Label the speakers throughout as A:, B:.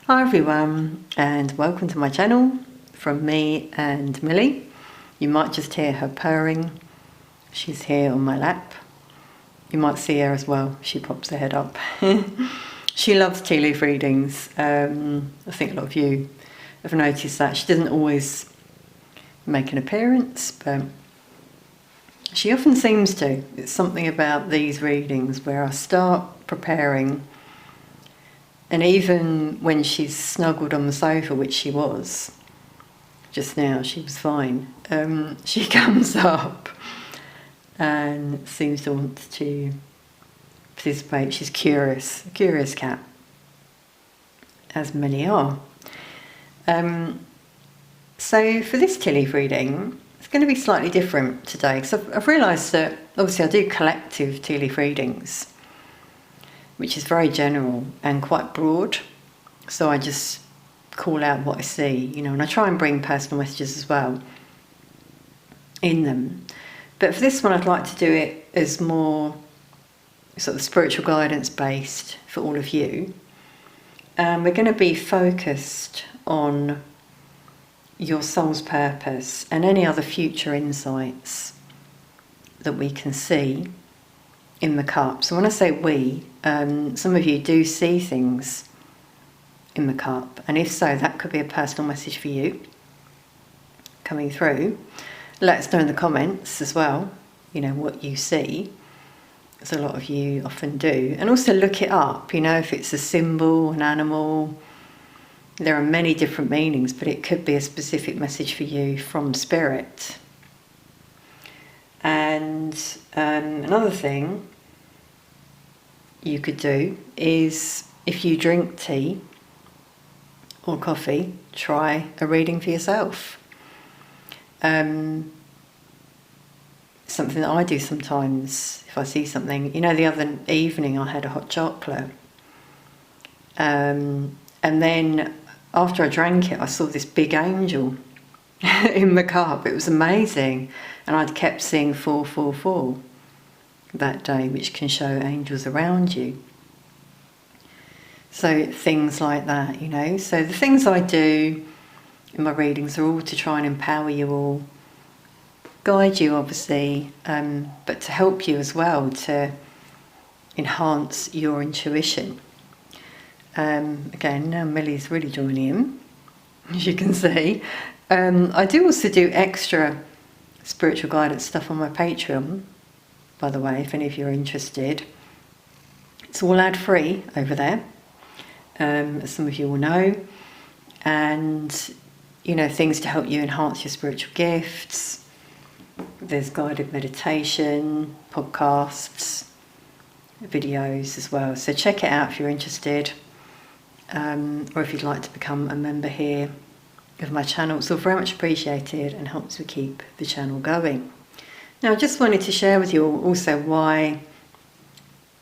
A: Hi everyone, and welcome to my channel from me and Millie. You might just hear her purring. She's here on my lap. You might see her as well. She pops her head up. She loves tea leaf readings. I think a lot of you have noticed that. She doesn't always make an appearance, but she often seems to. It's something about these readings where I start preparing, and even when she's snuggled on the sofa, which she was just now, she was fine, she comes up and seems to want to participate. She's curious, a curious cat, as many are. So for this tea leaf reading, it's going to be slightly different today, because I've realised that obviously I do collective tea leaf readings, which is very general and quite broad. So I just call out what I see, and I try and bring personal messages as well in them. But for this one, I'd like to do it as more sort of spiritual guidance based for all of you. We're going to be focused on your soul's purpose and any other future insights that we can see in the cup. So when I say we, some of you do see things in the cup, and if so, that could be a personal message for you coming through. Let us know in the comments as well, what you see, as a lot of you often do. And also look it up, if it's a symbol, an animal. There are many different meanings, but it could be a specific message for you from spirit. And another thing you could do is, if you drink tea or coffee, try a reading for yourself. Something that I do sometimes if I see something. The other evening I had a hot chocolate, and then after I drank it, I saw this big angel in the cup. It was amazing, and I'd kept seeing 444 that day, which can show angels around you. So things like that, So the things I do in my readings are all to try and empower you all, guide you obviously, but to help you as well, to enhance your intuition. Again, now Millie's really joining in, as you can see. I do also do extra spiritual guidance stuff on my Patreon, by the way, if any of you are interested. It's all ad-free over there, as some of you will know. And, things to help you enhance your spiritual gifts. There's guided meditation, podcasts, videos as well. So check it out if you're interested. Or if you'd like to become a member here of my channel. It's all very much appreciated and helps me keep the channel going. Now, I just wanted to share with you also why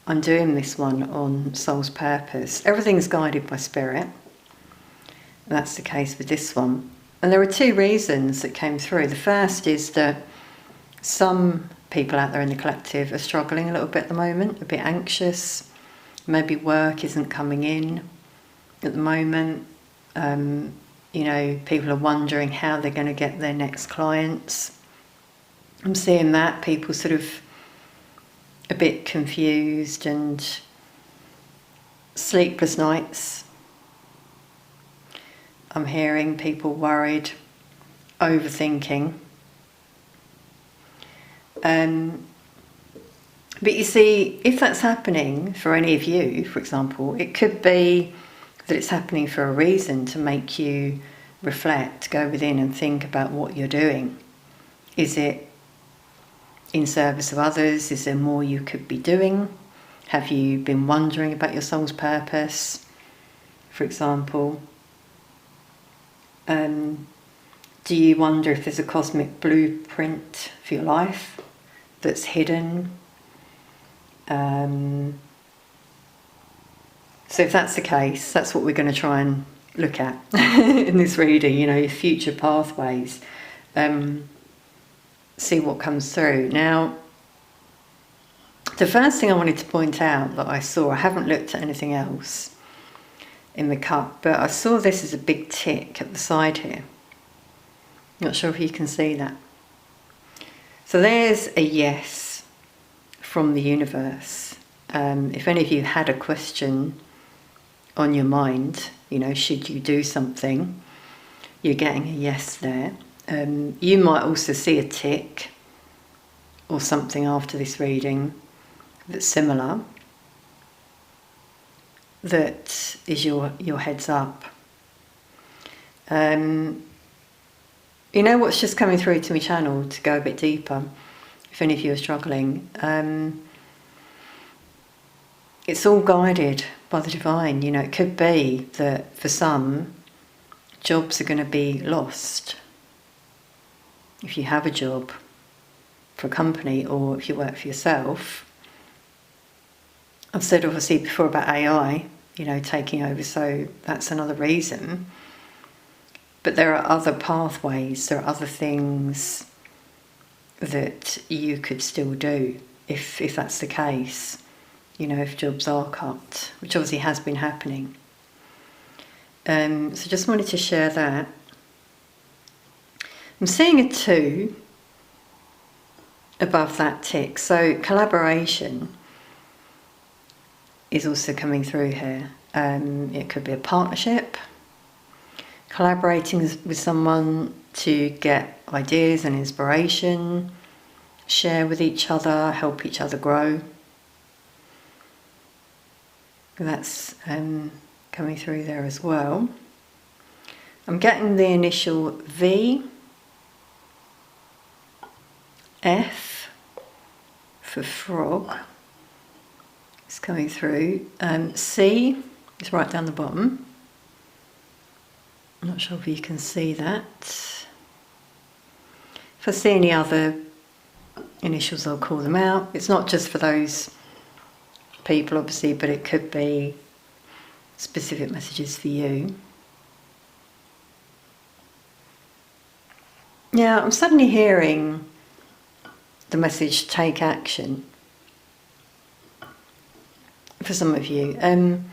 A: I'm doing this one on soul's purpose. Everything's guided by spirit. That's the case with this one. And there are two reasons that came through. The first is that some people out there in the collective are struggling a little bit at the moment, a bit anxious. Maybe work isn't coming in at the moment. People are wondering how they're going to get their next clients. I'm seeing that, people sort of a bit confused and sleepless nights. I'm hearing people worried, overthinking. But you see, if that's happening for any of you, for example, it could be that it's happening for a reason, to make you reflect, go within and think about what you're doing. Is it in service of others? Is there more you could be doing? Have you been wondering about your soul's purpose, for example? Do you wonder if there's a cosmic blueprint for your life that's hidden? So if that's the case, that's what we're going to try and look at in this reading, your future pathways. See what comes through. Now, the first thing I wanted to point out that I saw, I haven't looked at anything else, in the cup, but I saw this as a big tick at the side here. Not sure if you can see that. So there's a yes from the universe. If any of you had a question on your mind, you know, should you do something, you're getting a yes there. You might also see a tick or something after this reading that's similar, that is your heads up. You know what's just coming through to my channel, to go a bit deeper, if any of you are struggling, it's all guided by the divine. You know, it could be that for some, jobs are going to be lost. If you have a job for a company, or if you work for yourself. I've said obviously before about AI, you know, taking over, so that's another reason. But there are other pathways, there are other things that you could still do if that's the case. You know, if jobs are cut, which obviously has been happening. So just wanted to share that. I'm seeing a 2 above that tick, so collaboration is also coming through here. It could be a partnership, collaborating with someone to get ideas and inspiration, share with each other, help each other grow. That's coming through there as well. I'm getting the initial V, F for frog. It's coming through. C is right down the bottom. I'm not sure if you can see that. If I see any other initials, I'll call them out. It's not just for those people, obviously, but it could be specific messages for you. Yeah, I'm suddenly hearing the message, take action, for some of you. I'm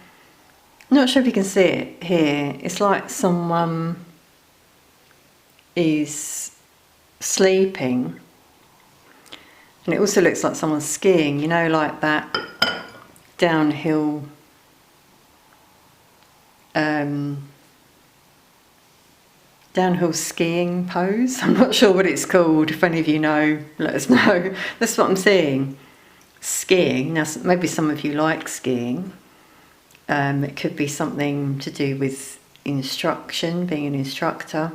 A: not sure if you can see it here. It's like someone is sleeping, and it also looks like someone's skiing, you know, like that downhill downhill skiing pose. I'm not sure what it's called. If any of you know, let us know. That's what I'm seeing. Skiing. Now, maybe some of you like skiing. It could be something to do with instruction, being an instructor,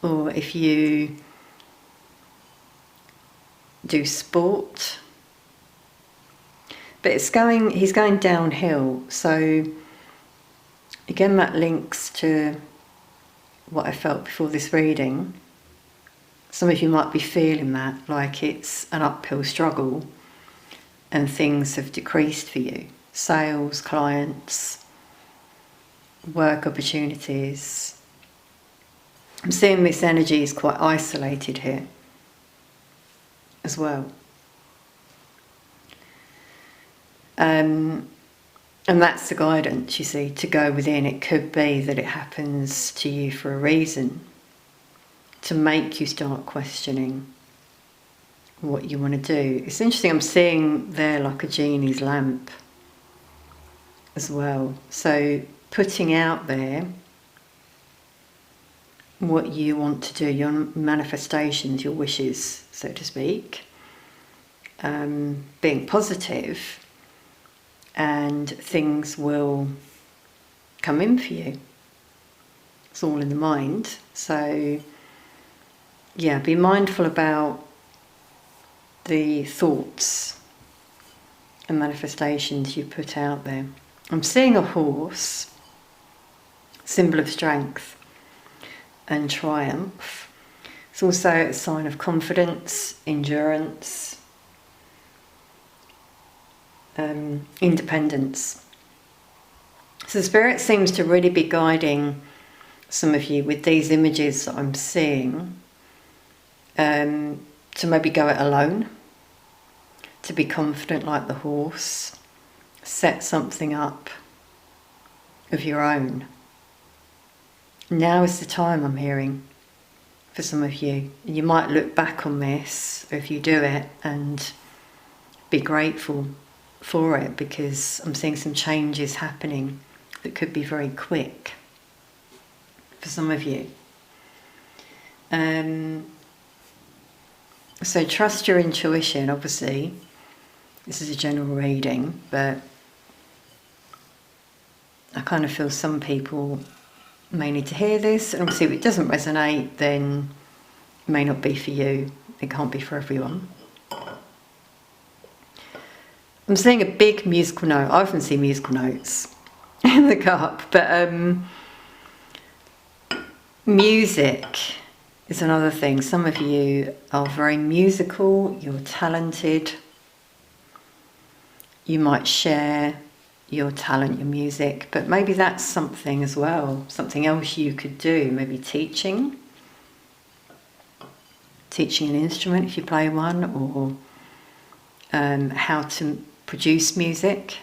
A: or if you do sport. But he's going downhill, so again that links to what I felt before this reading. Some of you might be feeling that, like it's an uphill struggle and things have decreased for you. Sales, clients, work opportunities. I'm seeing this energy is quite isolated here as well. And that's the guidance, you see, to go within. It could be that it happens to you for a reason, to make you start questioning what you want to do. It's interesting, I'm seeing there like a genie's lamp as well. So putting out there what you want to do, your manifestations, your wishes, so to speak, being positive, and things will come in for you. It's all in the mind. So yeah, be mindful about the thoughts and manifestations you put out there. I'm seeing a horse, symbol of strength and triumph. It's also a sign of confidence, endurance, independence. So the Spirit seems to really be guiding some of you with these images that I'm seeing, to maybe go it alone, to be confident like the horse, set something up of your own. Now is the time, I'm hearing, for some of you. And you might look back on this, if you do it, and be grateful for it, because I'm seeing some changes happening that could be very quick for some of you. So trust your intuition, obviously. This is a general reading, but I kind of feel some people may need to hear this, and obviously if it doesn't resonate, then it may not be for you. It can't be for everyone. I'm seeing a big musical note. I often see musical notes in the cup, but music is another thing. Some of you are very musical, you're talented. You might share your talent, your music, but maybe that's something as well, something else you could do, maybe teaching an instrument if you play one, or how to produce music,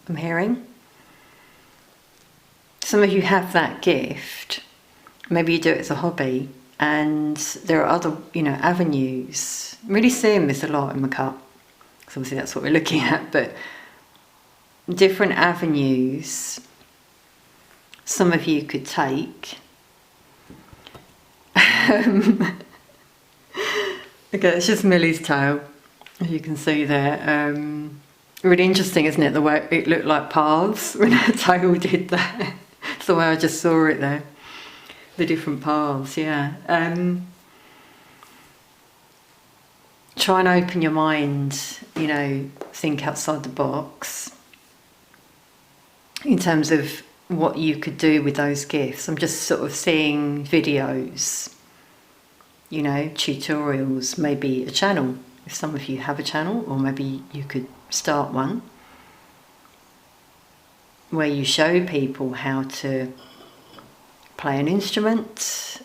A: I'm hearing. Some of you have that gift, maybe you do it as a hobby, and there are other, avenues. I'm really seeing this a lot in my cup, because obviously that's what we're looking at, but different avenues some of you could take. Okay, it's just Millie's tail, as you can see there. Really interesting, isn't it, the way it looked like paths when her tail did that. It's the way I just saw it there. The different paths, yeah. Try and open your mind, think outside the box in terms of what you could do with those gifts. I'm just sort of seeing videos, tutorials, maybe a channel, if some of you have a channel, or maybe you could start one where you show people how to play an instrument,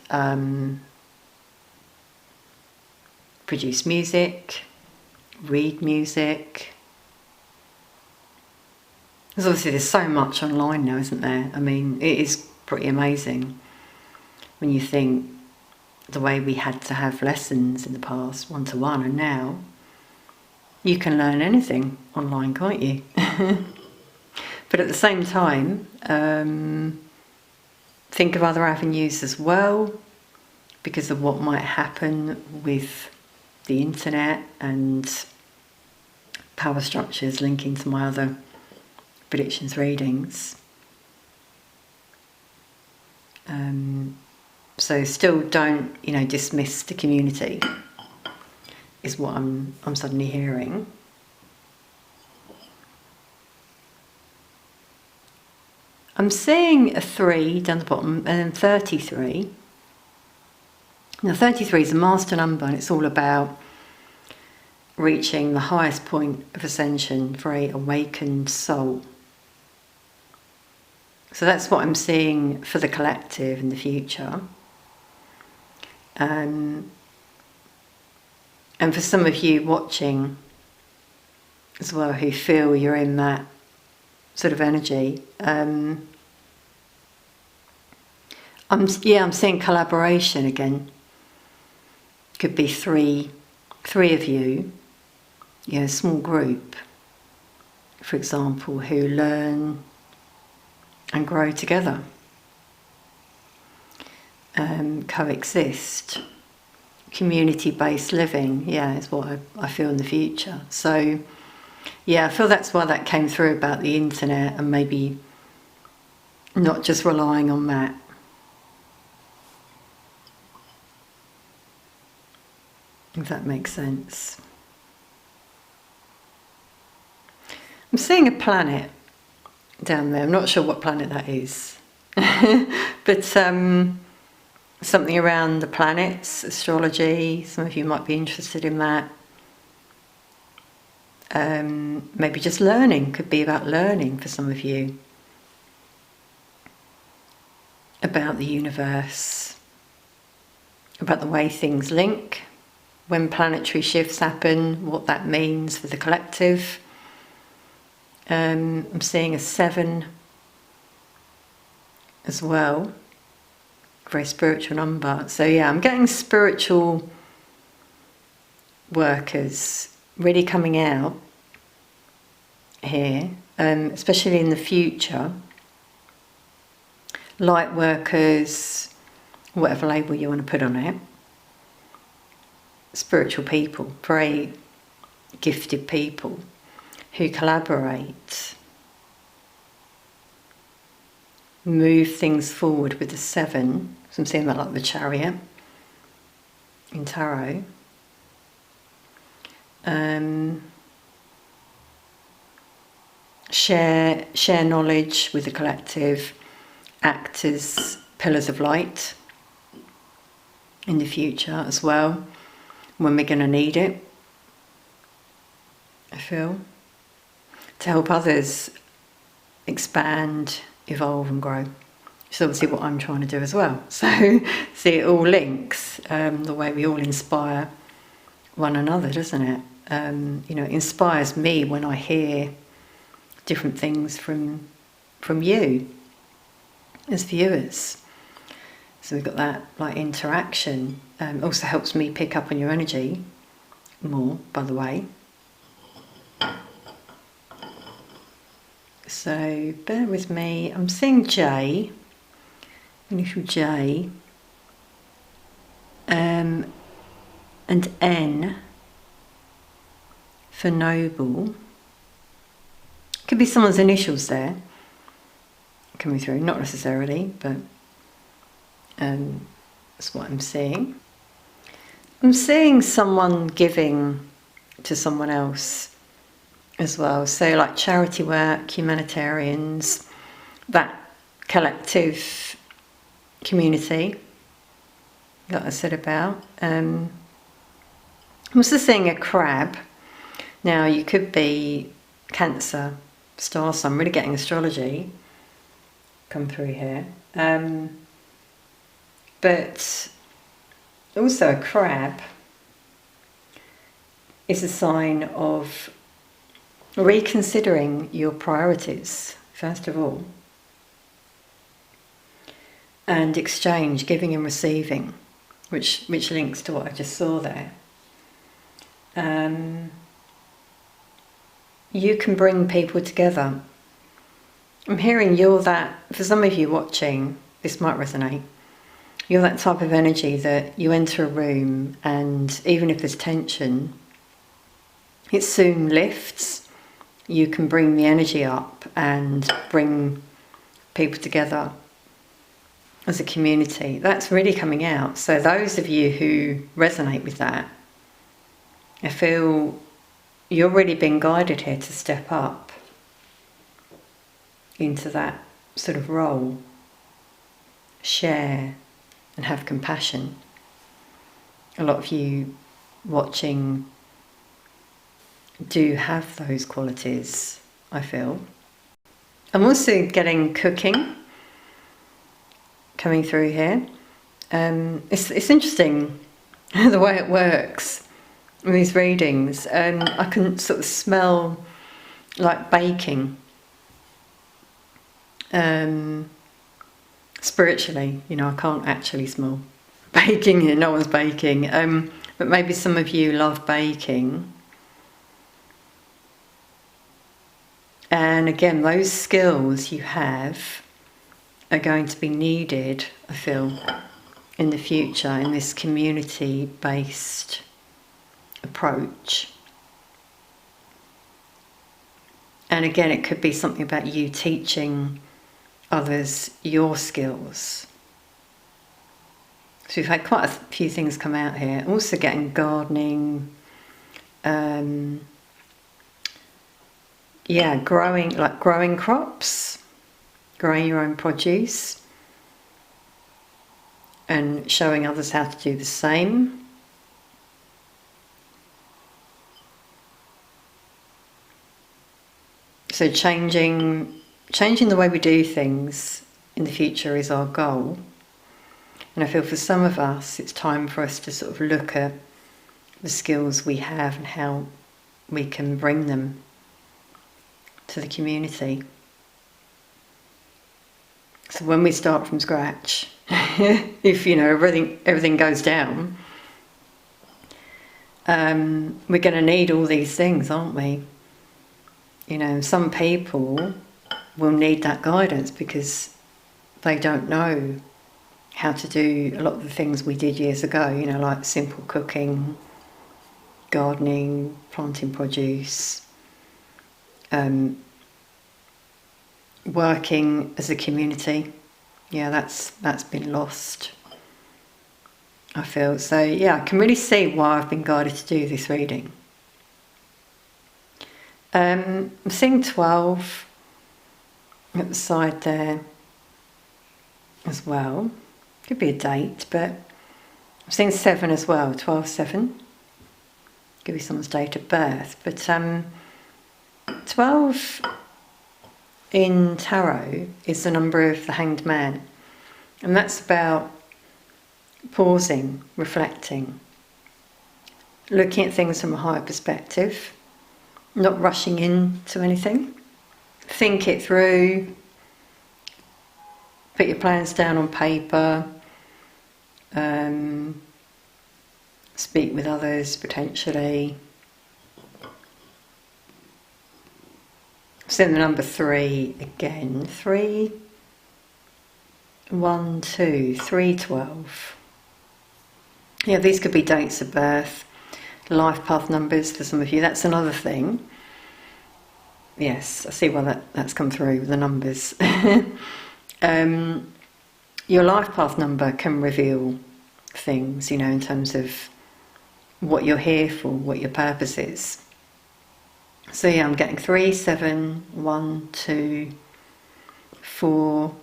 A: produce music, read music. Because obviously there's so much online now, isn't there? I mean, it is pretty amazing when you think the way we had to have lessons in the past, one-to-one, and now you can learn anything online, can't you? But at the same time, think of other avenues as well, because of what might happen with the internet and power structures linking to my other predictions readings. So still don't, dismiss the community, is what I'm suddenly hearing. I'm seeing a 3 down the bottom, and then 33. Now 33 is a master number, and it's all about reaching the highest point of ascension for a awakened soul. So that's what I'm seeing for the collective in the future. And for some of you watching as well, who feel you're in that sort of energy, I'm seeing collaboration again. Could be three of you, a small group, for example, who learn and grow together, coexist. Community-based living, is what I feel in the future. So, I feel that's why that came through about the internet, and maybe not just relying on that. If that makes sense. I'm seeing a planet down there. I'm not sure what planet that is. But something around the planets, astrology. Some of you might be interested in that. Maybe just learning. Could be about learning for some of you. About the universe. About the way things link. When planetary shifts happen, what that means for the collective. I'm seeing a 7 as well. Very spiritual number. So yeah, I'm getting spiritual workers really coming out here, especially in the future. Light workers, whatever label you want to put on it. Spiritual people, very gifted people who collaborate, move things forward with the 7. So I'm seeing that like the Chariot in tarot. Share knowledge with the collective, act as pillars of light in the future as well, when we're going to need it, I feel, to help others expand, evolve and grow. Which is obviously what I'm trying to do as well. So see, it all links, the way we all inspire one another, doesn't it? You know, it inspires me when I hear different things from you as viewers. So we've got that like interaction. Also helps me pick up on your energy more, by the way. So bear with me. I'm seeing J, initial J, and N for noble. Could be someone's initials there coming through, not necessarily, but that's what I'm seeing. I'm seeing someone giving to someone else as well. So like charity work, humanitarians, that collective community that I said about. I'm also seeing a crab. Now you could be Cancer, star sign. I'm really getting astrology come through here. But also a crab is a sign of reconsidering your priorities, first of all, and exchange, giving and receiving, which links to what I just saw there. You can bring people together. I'm hearing you're that, for some of you watching, this might resonate. You're that type of energy that you enter a room and even if there's tension, it soon lifts. You can bring the energy up and bring people together as a community. That's really coming out. So those of you who resonate with that, I feel you're really being guided here to step up into that sort of role, share and have compassion. A lot of you watching do have those qualities, I feel. I'm also getting cooking coming through here. It's interesting the way it works with these readings. I can sort of smell like baking. Spiritually, you know, I can't actually smell baking here, no one's baking. But maybe some of you love baking. And again, those skills you have are going to be needed, I feel, in the future, in this community-based approach. And again, it could be something about you teaching others your skills. So we've had quite a few things come out here. Also getting gardening, growing crops, growing your own produce, and showing others how to do the same. So changing the way we do things in the future is our goal. And I feel for some of us, it's time for us to sort of look at the skills we have and how we can bring them to the community. So when we start from scratch, if everything goes down, we're going to need all these things, aren't we? Some people will need that guidance because they don't know how to do a lot of the things we did years ago, like simple cooking, gardening, planting produce, working as a community. Yeah, that's been lost, I feel. So yeah, I can really see why I've been guided to do this reading. I'm seeing 12 at the side there as well. Could be a date, but I'm seeing 7 as well, 12-7. Could be someone's date of birth. But 12 in tarot is the number of the Hanged Man. And that's about pausing, reflecting, looking at things from a higher perspective, not rushing into anything. Think it through, put your plans down on paper, speak with others potentially. Send the number 3 again. 3, 1, 2, 3, 12. Yeah, these could be dates of birth, life path numbers for some of you. That's another thing. Yes, I see why that's come through with the numbers. Your life path number can reveal things, in terms of what you're here for, what your purpose is. So yeah, I'm getting 3, 7, 1, 2, 4.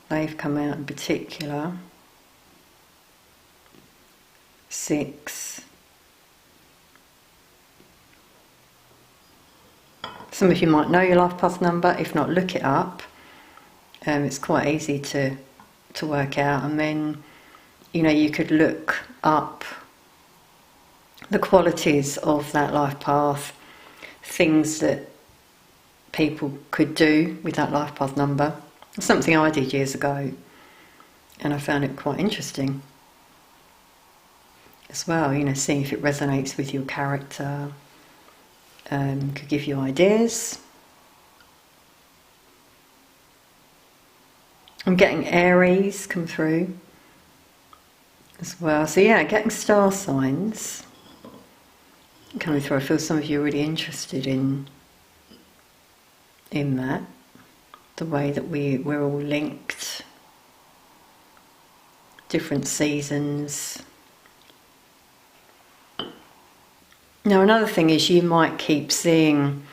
A: They've come out in particular. 6. Some of you might know your life path number. If not, look it up. It's quite easy to work out. And then, you could look up the qualities of that life path, things that people could do with that life path number. It's something I did years ago, and I found it quite interesting as well, seeing if it resonates with your character, could give you ideas. I'm getting Aries come through as well. So yeah, getting star signs coming through. I feel some of you are really interested in that, the way that we're all linked, different seasons. Now another thing is you might keep seeing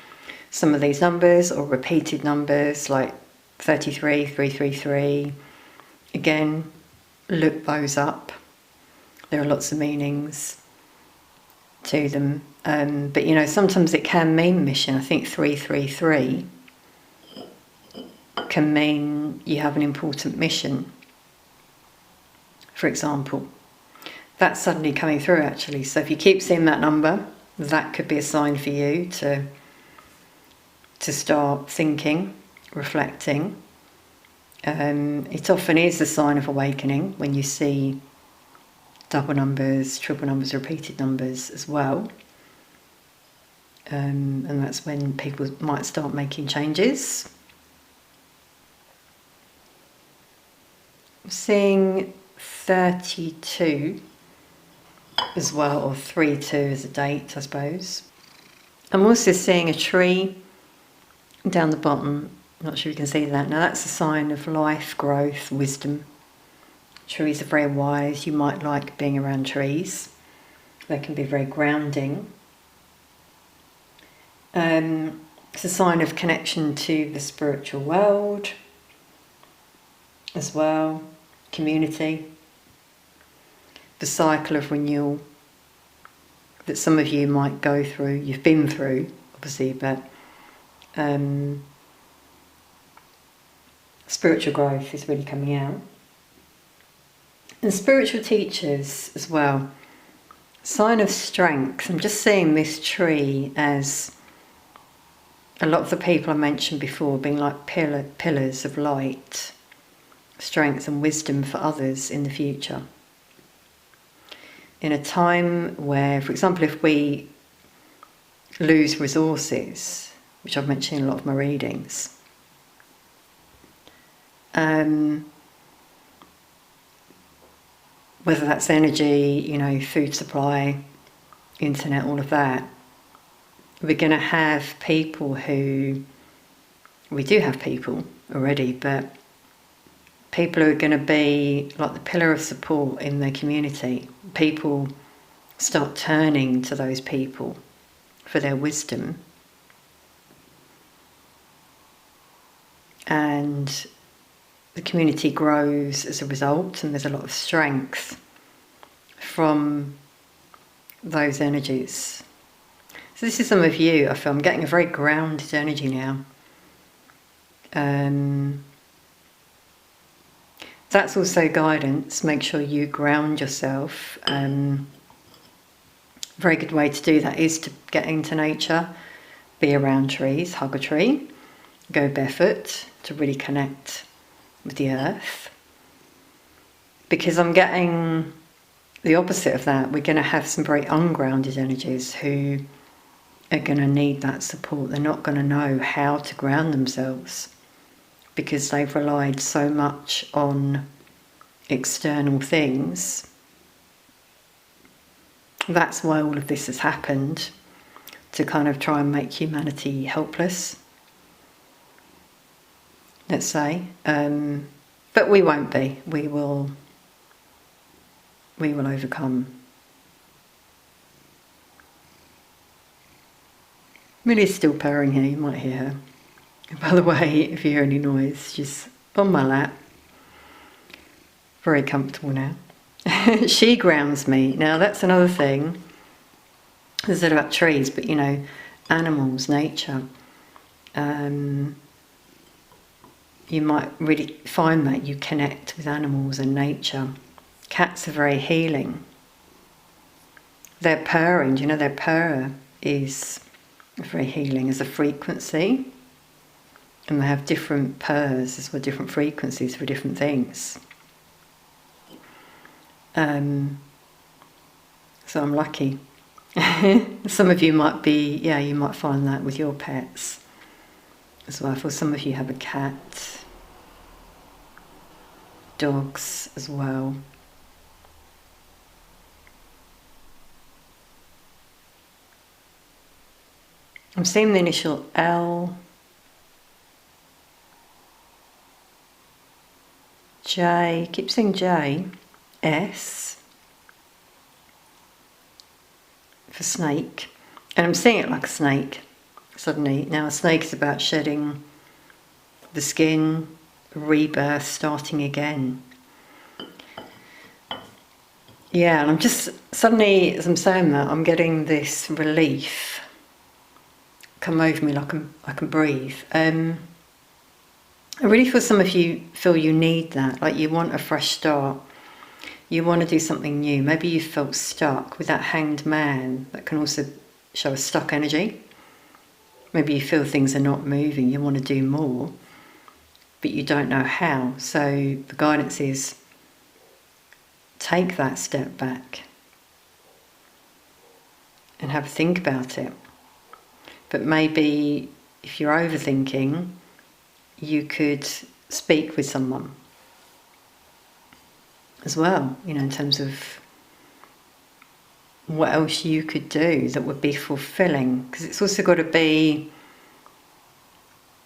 A: some of these numbers or repeated numbers like 33, 333. Again, look those up. There are lots of meanings to them. But sometimes it can mean mission. I think 333 can mean you have an important mission. For example, that's suddenly coming through actually. So if you keep seeing that number, that could be a sign for you to start thinking, reflecting. It often is a sign of awakening when you see double numbers, triple numbers, repeated numbers as well. And that's when people might start making changes. I'm seeing 32 as well, or 32 as a date, I suppose. I'm also seeing a tree down the bottom. I'm not sure you can see that. Now that's a sign of life, growth, wisdom. Trees are very wise. You might like being around trees. They can be very grounding. It's a sign of connection to the spiritual world as well, community, the cycle of renewal that some of you might go through. You've been through, obviously, but spiritual growth is really coming out. And spiritual teachers as well. Sign of strength. I'm just seeing this tree as a lot of the people I mentioned before being like pillars of light, strength and wisdom for others in the future. In a time where, for example, if we lose resources, which I've mentioned in a lot of my readings, whether that's energy, food supply, internet, all of that, we're going to have people we do have people already, but people who are going to be like the pillar of support in their community. People start turning to those people for their wisdom. And the community grows as a result, and there's a lot of strength from those energies. So this is some of you. I feel I'm getting a very grounded energy now. That's also guidance. Make sure you ground yourself. A very good way to do that is to get into nature, be around trees, hug a tree, go barefoot to really connect with the earth. Because I'm getting the opposite of that. We're going to have some very ungrounded energies who are going to need that support. They're not going to know how to ground themselves because they've relied so much on external things. That's why all of this has happened, to kind of try and make humanity helpless, let's say. But we won't be. We will overcome. Millie's still purring here, you might hear her. By the way, if you hear any noise, she's on my lap. Very comfortable now. She grounds me. Now that's another thing. This is about trees, but animals, nature. You might really find that you connect with animals and nature. Cats are very healing. Their purring, their purr is very healing as a frequency. And they have different purrs as well, different frequencies for different things. So I'm lucky. Some of you might be, you might find that with your pets as well. For some of you have a cat, dogs as well. I'm seeing the initial L, J, keep saying J, S for snake, and I'm seeing it like a snake suddenly. Now a snake is about shedding the skin, rebirth, starting again. Yeah, and I'm just suddenly, as I'm saying that, I'm getting this relief come over me like I can breathe. I really feel some of you feel you need that, like you want a fresh start. You want to do something new. Maybe you felt stuck with that hanged man. That can also show a stuck energy. Maybe you feel things are not moving. You want to do more, but you don't know how. So the guidance is take that step back and have a think about it. But maybe if you're overthinking, you could speak with someone as well, in terms of what else you could do that would be fulfilling. Because it's also got to be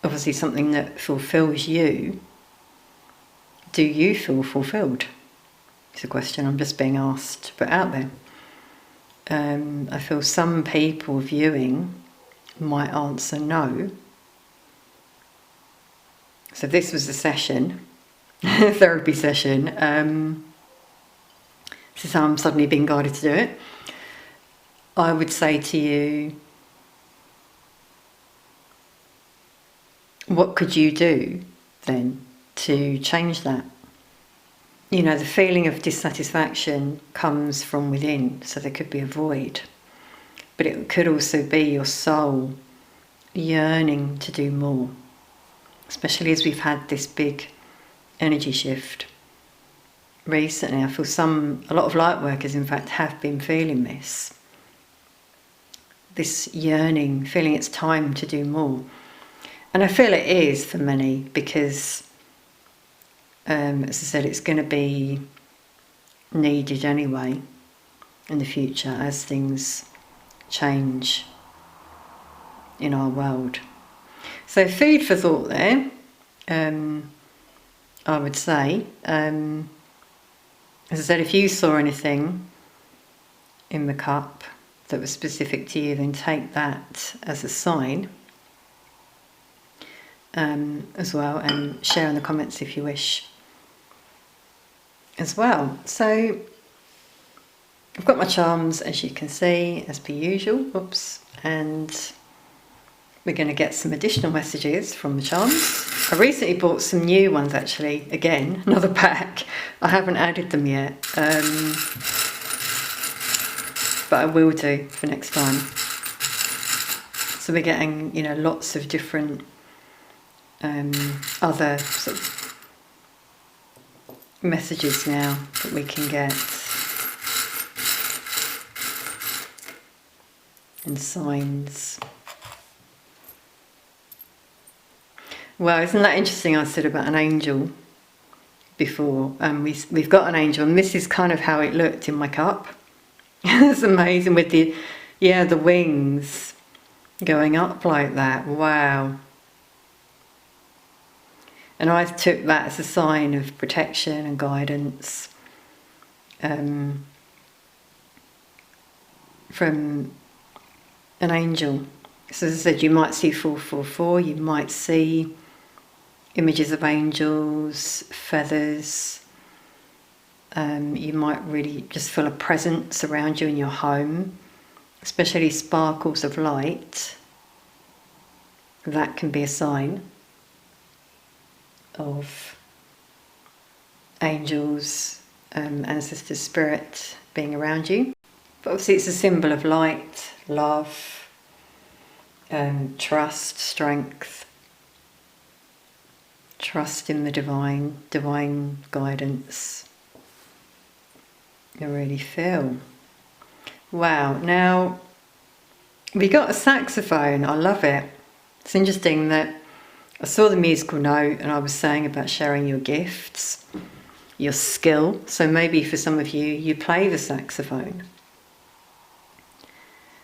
A: obviously something that fulfills you. Do you feel fulfilled? It's a question I'm just being asked to put out there. I feel some people viewing might answer no. So if this was a session, therapy session, this is how I'm suddenly being guided to do it, I would say to you, what could you do then to change that? The feeling of dissatisfaction comes from within, so there could be a void. But it could also be your soul, yearning to do more, especially as we've had this big energy shift recently. I feel a lot of light workers in fact have been feeling this yearning, feeling it's time to do more. And I feel it is for many because, as I said, it's going to be needed anyway in the future as things change in our world. So food for thought there, I would say. As I said, if you saw anything in the cup that was specific to you, then take that as a sign as well, and share in the comments if you wish as well. So I've got my charms, as you can see, as per usual. Oops. And we're going to get some additional messages from the charms. I recently bought some new ones, actually. Again, another pack. I haven't added them yet, but I will do for next time. So we're getting, lots of different other sort of messages now that we can get, and signs. Well, isn't that interesting? I said about an angel before. We've got an angel, and this is kind of how it looked in my cup. It's amazing with the wings going up like that. Wow. And I took that as a sign of protection and guidance from an angel. So as I said, you might see 444, you might see images of angels, feathers. You might really just feel a presence around you in your home, especially sparkles of light. That can be a sign of angels, ancestor spirit being around you. But obviously it's a symbol of light, love, trust, strength, trust in the divine guidance. You really feel. Wow. Now we got a saxophone. I love it. It's interesting that I saw the musical note and I was saying about sharing your gifts, your skill. So maybe for some of you, you play the saxophone.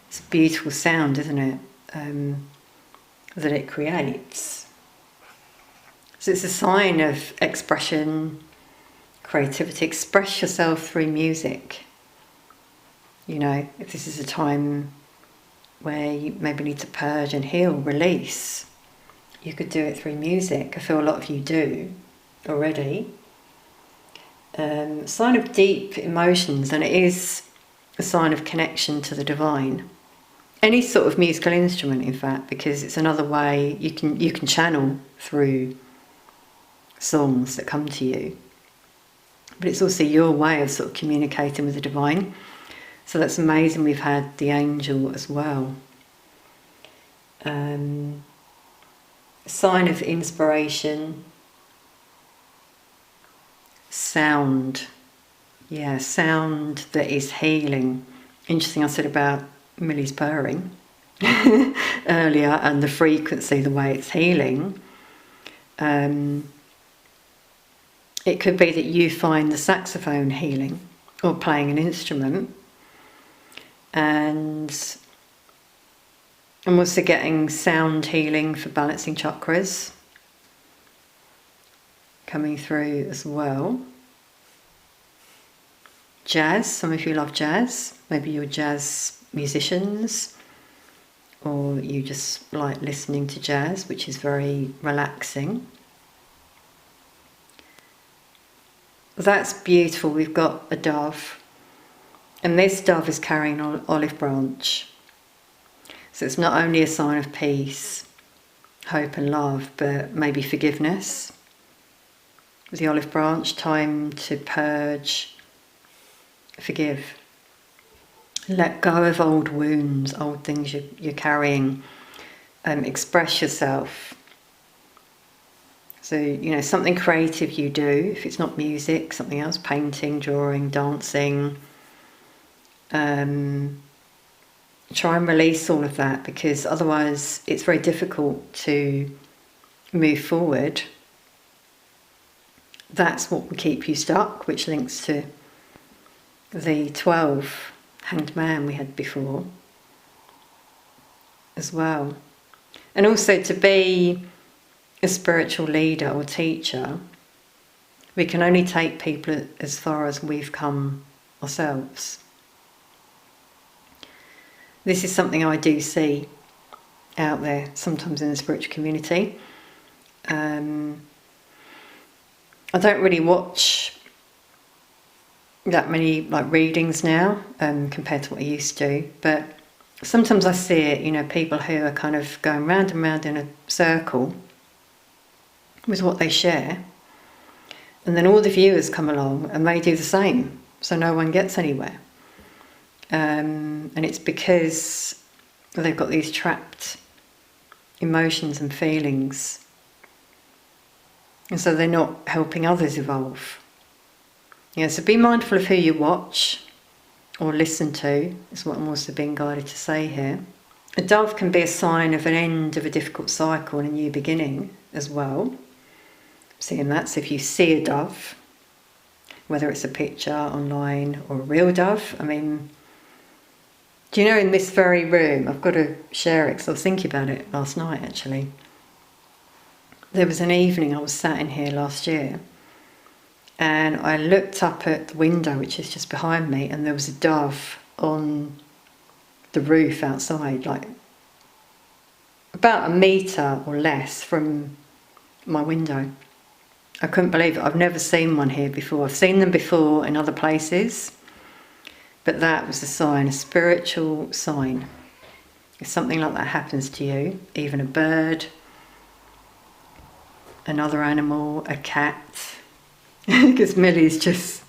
A: It's a beautiful sound, isn't it? That it creates. So it's a sign of expression, creativity. Express yourself through music. If this is a time where you maybe need to purge and heal, release, you could do it through music. I feel a lot of you do already. Sign of deep emotions, and it is a sign of connection to the divine. Any sort of musical instrument, in fact, because it's another way you can channel through songs that come to you. But it's also your way of sort of communicating with the divine. So that's amazing. We've had the angel as well. Sign of inspiration. Sound. Yeah, sound that is healing. Interesting, I said about Millie's purring earlier, and the frequency, the way it's healing. It could be that you find the saxophone healing, or playing an instrument. And I'm also getting sound healing for balancing chakras coming through as well. Jazz, some of you love jazz. Maybe you're jazz musicians, or you just like listening to jazz, which is very relaxing. That's beautiful. We've got a dove, and this dove is carrying an olive branch. So it's not only a sign of peace, hope and love, but maybe forgiveness. With the olive branch, time to purge, forgive. Let go of old wounds, old things you're carrying. express yourself. So, you know, something creative you do, if it's not music, something else, painting, drawing, dancing. Try and release all of that, because otherwise it's very difficult to move forward. That's what will keep you stuck, which links to the 12 hanged man we had before as well. And also, to be a spiritual leader or teacher, we can only take people as far as we've come ourselves. This is something I do see out there sometimes in the spiritual community. I don't really watch that many readings now compared to what I used to, but sometimes I see it, you know, people who are kind of going round and round in a circle with what they share, and then all the viewers come along and they do the same, so no one gets anywhere. And it's because they've got these trapped emotions and feelings, and so they're not helping others evolve. Yeah, so be mindful of who you watch or listen to, is what I'm also being guided to say here. A dove can be a sign of an end of a difficult cycle and a new beginning as well. Seeing that, so if you see a dove, whether it's a picture online or a real dove, I mean, do you know, in this very room, I've got to share it because I was thinking about it last night actually. There was an evening I was sat in here last year, and I looked up at the window, which is just behind me, and there was a dove on the roof outside, like about 1 metre or less from my window. I couldn't believe it. I've never seen one here before. I've seen them before in other places, but that was a sign, a spiritual sign. If something like that happens to you, even a bird, another animal, a cat, because Millie's just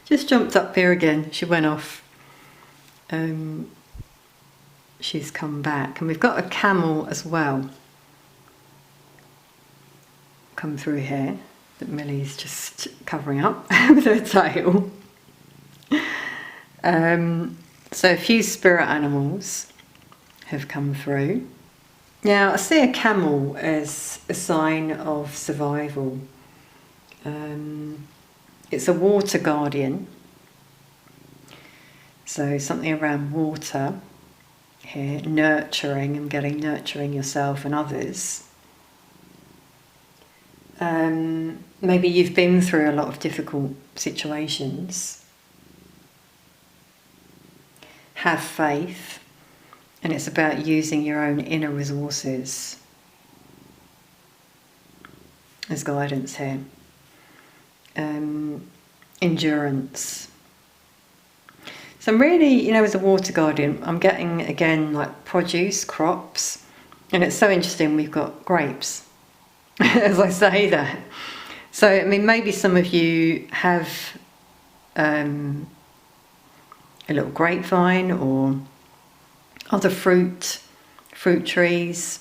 A: jumped up here again. She went off. She's come back, and we've got a camel as well come through here that Millie's just covering up with her tail. So a few spirit animals have come through. Now I see a camel as a sign of survival. It's a water guardian, so something around water here, nurturing and nurturing yourself and others. Maybe you've been through a lot of difficult situations. Have faith, and it's about using your own inner resources as guidance here. Endurance. So I'm really, you know, as a water guardian, I'm getting again like produce, crops, and it's so interesting. We've got grapes, as I say that. So I mean, maybe some of you have a little grapevine or other fruit trees,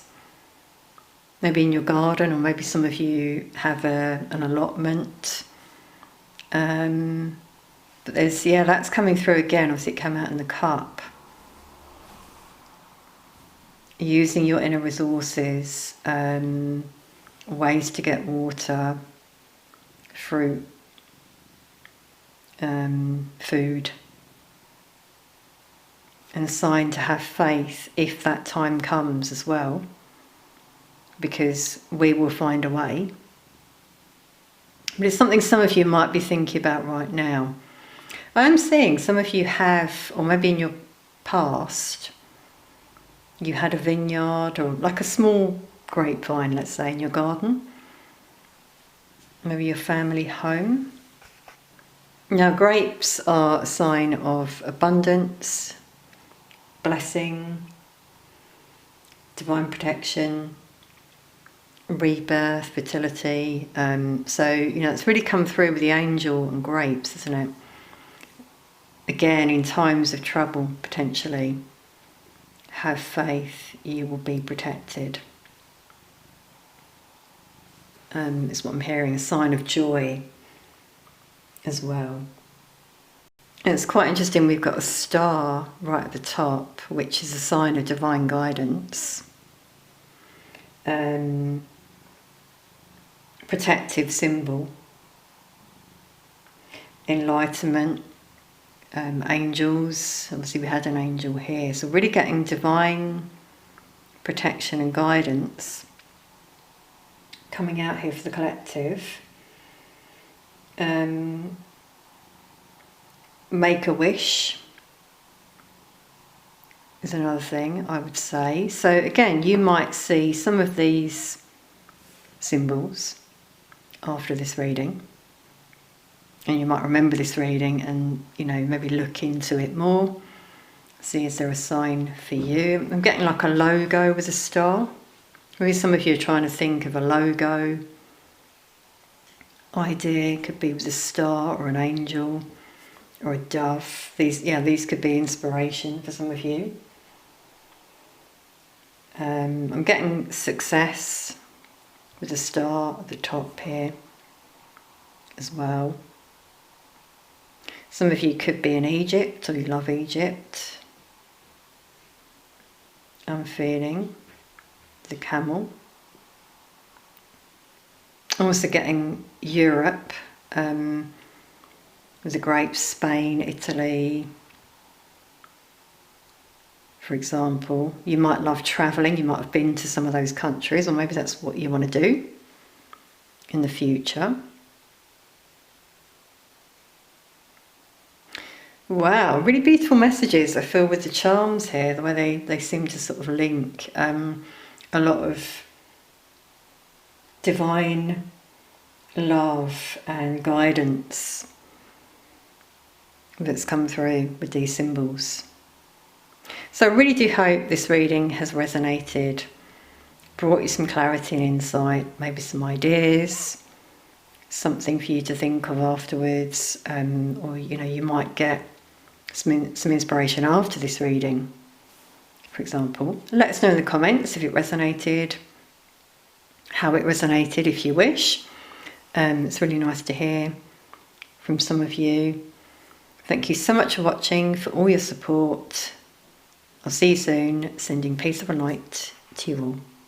A: maybe in your garden, or maybe some of you have an allotment. But there's, that's coming through again. Obviously it came out in the cup. Using your inner resources, ways to get water, fruit, food. And a sign to have faith if that time comes as well, because we will find a way. But it's something some of you might be thinking about right now. I'm seeing some of you have, or maybe in your past, you had a vineyard or like a small grapevine, let's say, in your garden. Maybe your family home. Now, grapes are a sign of abundance, blessing, divine protection, rebirth, fertility. So, it's really come through with the angel and grapes, isn't it? Again, in times of trouble, potentially, have faith, you will be protected. It's what I'm hearing, a sign of joy as well. And it's quite interesting, we've got a star right at the top, which is a sign of divine guidance. Protective symbol. Enlightenment. Angels. Obviously we had an angel here. So really getting divine protection and guidance coming out here for the collective. Make a wish is another thing I would say. So again, you might see some of these symbols after this reading, and you might remember this reading and, you know, maybe look into it more, see is there a sign for you. I'm getting like a logo with a star. Maybe some of you are trying to think of a logo idea. Could be with a star or an angel or a dove. These could be inspiration for some of you. I'm getting success with a star at the top here as well. Some of you could be in Egypt, or you love Egypt. I'm feeling the camel. I'm also getting Europe, with the grapes, Spain, Italy, for example. You might love travelling, you might have been to some of those countries, or maybe that's what you want to do in the future. Wow, really beautiful messages I feel with the charms here, the way they seem to sort of link a lot of divine love and guidance that's come through with these symbols. So I really do hope this reading has resonated, brought you some clarity and insight, maybe some ideas, something for you to think of afterwards, or you know, you might get some inspiration after this reading, for example. Let us know in the comments if it resonated, how it resonated if you wish. It's really nice to hear from some of you. Thank you so much for watching, for all your support. I'll see you soon, sending peace of light to you all.